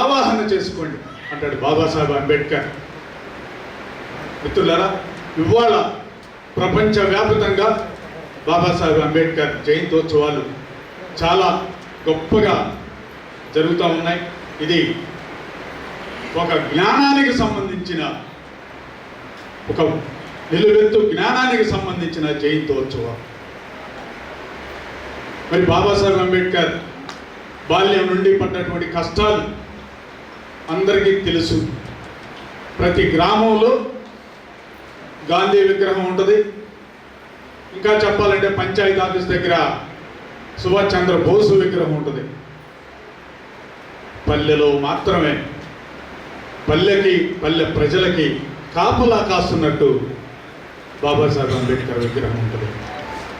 ఆవాహన చేసుకోండి అంటాడు బాబాసాహెబ్ అంబేద్కర్. మిత్రులారా, ఇవాళ ప్రపంచవ్యాప్తంగా బాబాసాహెబ్ అంబేద్కర్ జయంతోత్సవాలు చాలా గొప్పగా జరుగుతూ ఉన్నాయి. ఇది ఒక జ్ఞానానికి సంబంధించిన, ఒక నిలువెత్తు జ్ఞానానికి సంబంధించిన జయంతోత్సవం. మరి బాబాసాహెబ్ అంబేద్కర్ బాల్యం నుండి పడ్డటువంటి కష్టాలు అందరికీ తెలుసు. ప్రతి గ్రామంలో గాంధీ విగ్రహం ఉంటుంది. ఇంకా చెప్పాలంటే పంచాయతీ ఆఫీస్ దగ్గర సుభాష్ చంద్రబోసు విగ్రహం ఉంటుంది. పల్లెలో మాత్రమే పల్లె ప్రజలకి కాపులా కాస్తున్నట్టు బాబాసాహెబ్ అంబేద్కర్ విగ్రహం ఉంటుంది.